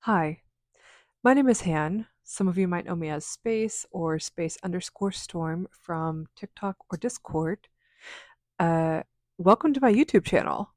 Hi, my name is Han. Some of you might know me as Space or Space_Storm from TikTok or Discord. Uh, Welcome to my YouTube channel.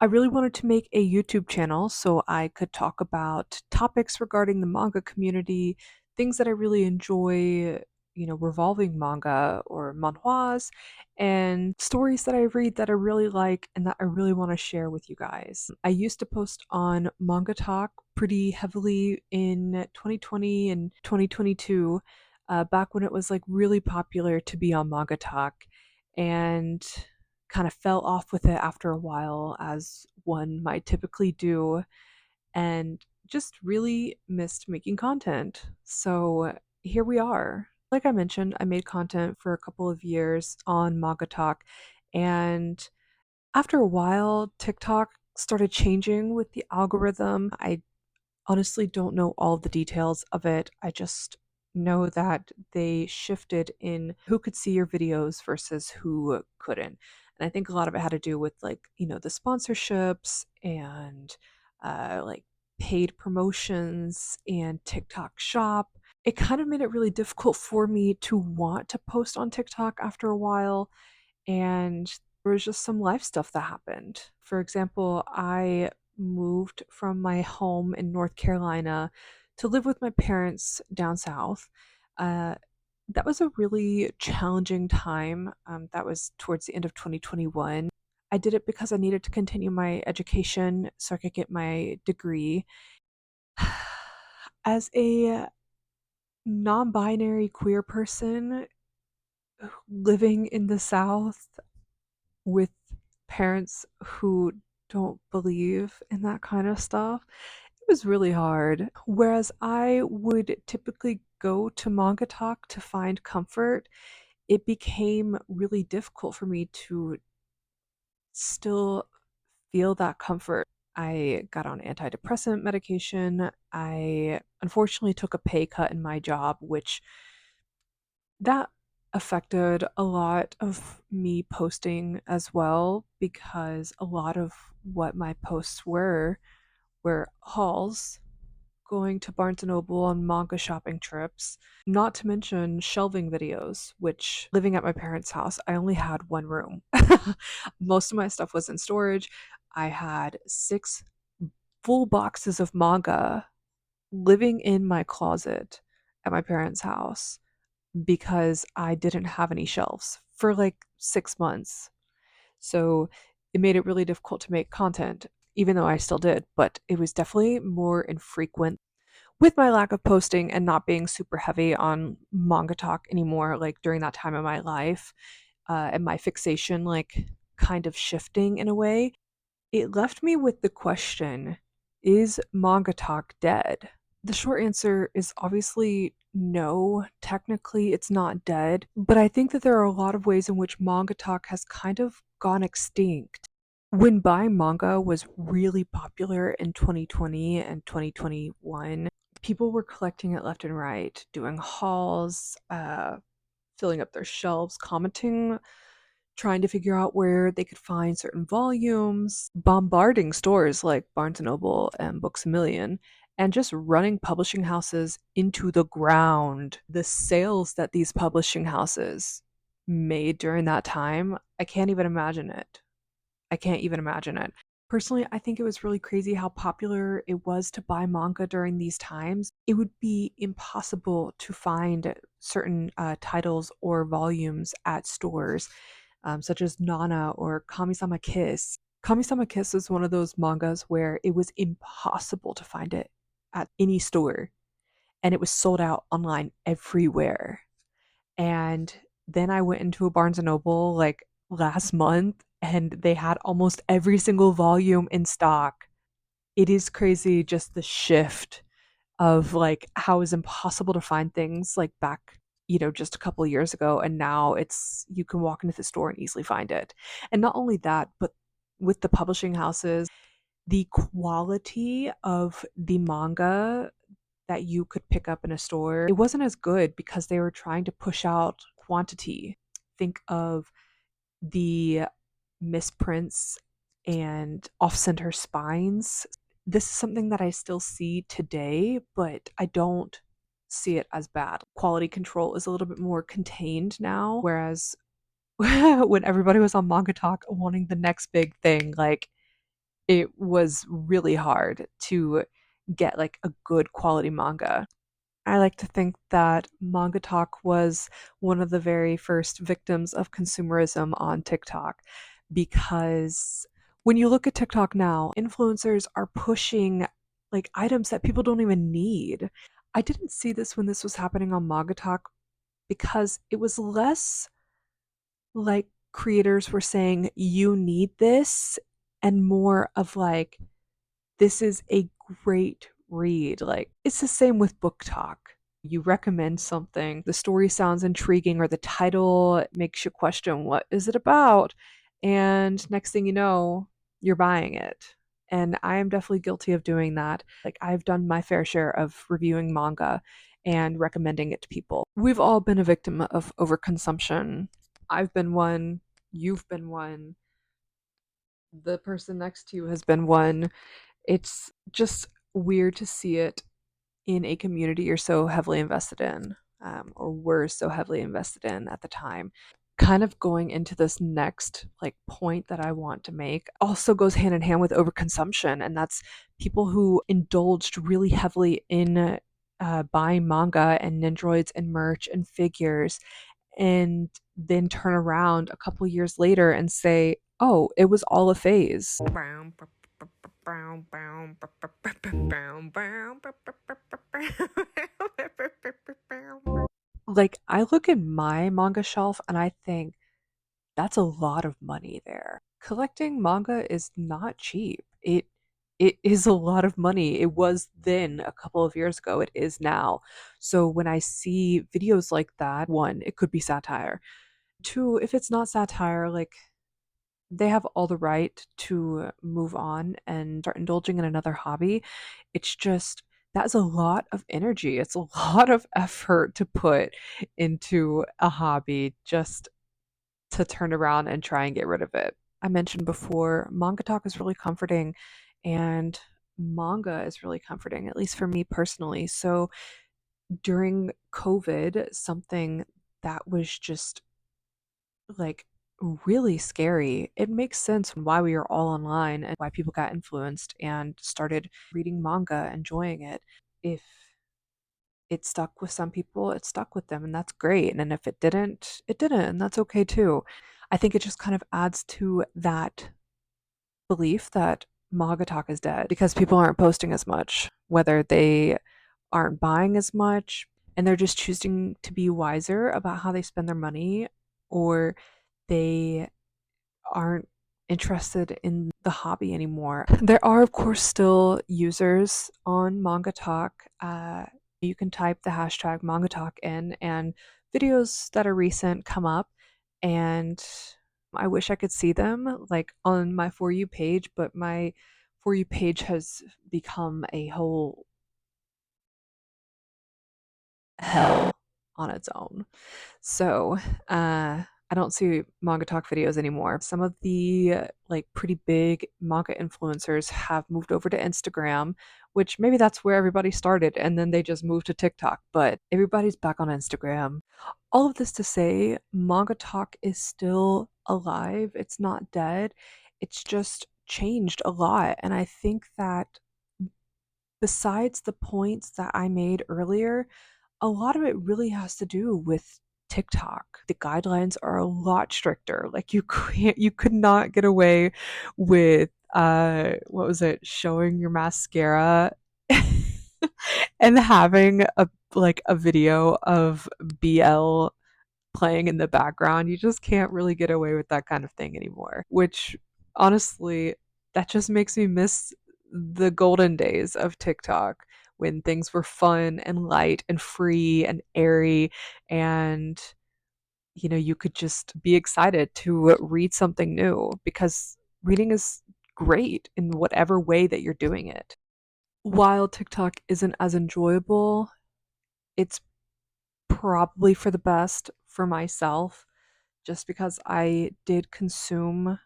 I really wanted to make a YouTube channel so I could talk about topics regarding the manga community, things that I really enjoy, revolving manga or manhwas, and stories that I read that I really like and that I really want to share with you guys. I used to post on mangatok pretty heavily in 2020 and 2022, back when it was like really popular to be on mangatok. And kind of fell off with it after a while, as one might typically do, and just really missed making content. So here we are. Like I mentioned, I made content for a couple of years on Manga Talk, and after a while, TikTok started changing with the algorithm. I honestly don't know all the details of it. I just know that they shifted in who could see your videos versus who couldn't. And I think a lot of it had to do with the sponsorships and like paid promotions and TikTok shop. It kind of made it really difficult for me to want to post on TikTok after a while, and there was just some life stuff that happened. For example, I moved from my home in North Carolina to live with my parents down south. Uh, that was a really challenging time. That was towards the end of 2021. I did it because I needed to continue my education so I could get my degree. As a non binary queer person living in the South, with parents who don't believe in that kind of stuff, it was really hard. Whereas I would typically go to Manga Talk to find comfort, it became really difficult for me to still feel that comfort. I got on antidepressant medication. I unfortunately took a pay cut in my job, which that affected a lot of me posting as well, because a lot of what my posts were hauls, going to Barnes& and Noble on manga shopping trips, not to mention shelving videos, which living at my parents' house, I only had one room. Most of my stuff was in storage. I had 6 full boxes of manga living in my closet at my parents' house because I didn't have any shelves for like 6 months. So it made it really difficult to make content, even though I still did, but it was definitely more infrequent with my lack of posting and not being super heavy on manga talk anymore, like during that time of my life, and my fixation, like kind of shifting in a way. It left me with the question, is manga talk dead? The short answer is obviously no. Technically, it's not dead, but I think that there are a lot of ways in which manga talk has kind of gone extinct. When buying manga was really popular in 2020 and 2021, people were collecting it left and right, doing hauls, filling up their shelves, commenting, trying to figure out where they could find certain volumes, bombarding stores like Barnes& and Noble and Books A Million, and just running publishing houses into the ground. The sales that these publishing houses made during that time, I can't even imagine it. I can't even imagine it. Personally, I think it was really crazy how popular it was to buy manga during these times. It would be impossible to find certain titles or volumes at stores, such as Nana or Kamisama Kiss. Kamisama Kiss is one of those mangas where it was impossible to find it at any store, and it was sold out online everywhere. And then I went into a Barnes& and Noble like last month, and they had almost every single volume in stock. It is crazy, just the shift of like how it's impossible to find things like back, just a couple of years ago, and now it's you can walk into the store and easily find it. And not only that, but with the publishing houses, the quality of the manga that you could pick up in a store, it wasn't as good because they were trying to push out quantity. Think of the misprints and off-center spines. This is something that I still see today, but I don't see it as bad. Quality control is a little bit more contained now, whereas when everybody was on mangatok wanting the next big thing, like it was really hard to get like a good quality manga. I like to think that mangatok was one of the very first victims of consumerism on TikTok because when you look at TikTok now, influencers are pushing like items that people don't even need. I didn't see this when this was happening on mangatok because it was less like creators were saying you need this and more of like this is a great read. Like it's the same with book talk. You recommend something, the story sounds intriguing or the title makes you question what is it about? And next thing you know, you're buying it. And I am definitely guilty of doing that. Like I've done my fair share of reviewing manga and recommending it to people. We've all been a victim of overconsumption. I've been one, you've been one, the person next to you has been one. It's just weird to see it in a community you're so heavily invested in, or were so heavily invested in at the time. Kind of going into this next like point that I want to make also goes hand in hand with overconsumption, and that's people who indulged really heavily in buying manga and nindroids and merch and figures, and then turn around a couple years later and say, "Oh, it was all a phase." Like, I look at my manga shelf and I think that's a lot of money there. Collecting manga is not cheap. It is a lot of money. It was then a couple of years ago. It is now. So when I see videos like that, one, it could be satire. Two, if it's not satire, like they have all the right to move on and start indulging in another hobby. It's just that's a lot of energy. It's a lot of effort to put into a hobby just to turn around and try and get rid of it. I mentioned before, manga talk is really comforting and manga is really comforting, at least for me personally. So during COVID, something that was just like really scary. It makes sense why we are all online and why people got influenced and started reading manga, enjoying it. If it stuck with some people, it stuck with them, and that's great. And if it didn't, it didn't, and that's okay too. I think it just kind of adds to that belief that manga talk is dead because people aren't posting as much, whether they aren't buying as much and they're just choosing to be wiser about how they spend their money, or they aren't interested in the hobby anymore. There are, of course, still users on mangatok. You can type the hashtag mangatok in, and videos that are recent come up. And I wish I could see them like on my For You page, but my For You page has become a whole hell on its own. So, I don't see manga talk videos anymore. Some of the like pretty big manga influencers have moved over to Instagram, which maybe that's where everybody started and then they just moved to TikTok, but everybody's back on Instagram. All of this to say, manga talk is still alive. It's not dead. It's just changed a lot. And I think that besides the points that I made earlier, a lot of it really has to do with TikTok. The guidelines are a lot stricter. Like you could not get away with what was it, showing your mascara and having a video of BL playing in the background. You just can't really get away with that kind of thing anymore, which honestly, that just makes me miss the golden days of TikTok when things were fun and light and free and airy, and you could just be excited to read something new because reading is great in whatever way that you're doing it. While TikTok isn't as enjoyable, it's probably for the best for myself just because I did consume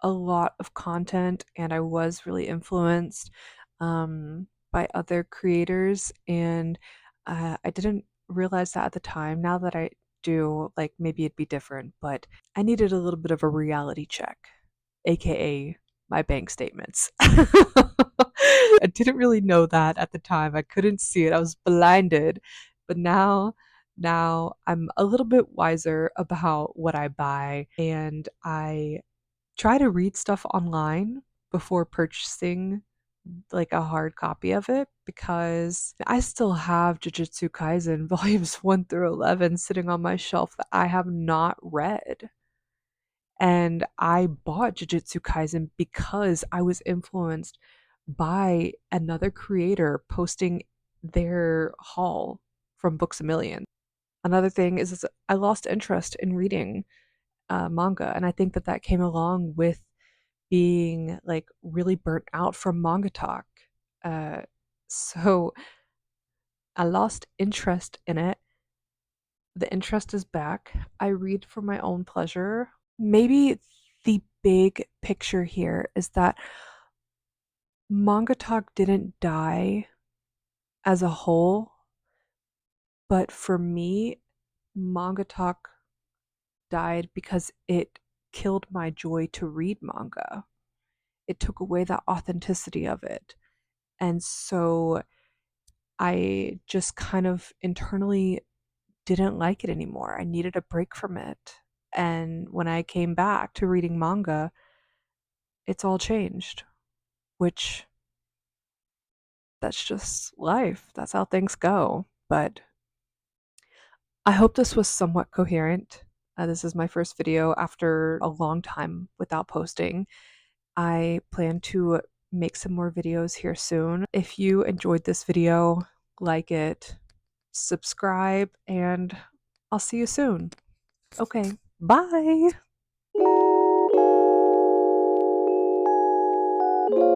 a lot of content and I was really influenced by other creators, and I didn't realize that at the time. Now that I do, like maybe it'd be different, but I needed a little bit of a reality check, aka my bank statements. I didn't really know that at the time. I couldn't see it. I was blinded. But now I'm a little bit wiser about what I buy, and I try to read stuff online before purchasing like a hard copy of it, because I still have Jujutsu Kaisen volumes 1 through 11 sitting on my shelf that I have not read. And I bought Jujutsu Kaisen because I was influenced by another creator posting their haul from Books a Million. Another thing is I lost interest in reading manga, and I think that that came along with being like really burnt out from mangatok. Uh, so I lost interest in it. The interest is back. I read for my own pleasure. Maybe the big picture here is that mangatok didn't die as a whole, but for me, mangatok died because it killed my joy to read manga. It took away that authenticity of it. And so I just kind of internally didn't like it anymore. I needed a break from it. And when I came back to reading manga, it's all changed, which that's just life. That's how things go. But I hope this was somewhat coherent. This is my first video after a long time without posting. I plan to make some more videos here soon. If you enjoyed this video, like it, subscribe, and I'll see you soon. Okay, bye!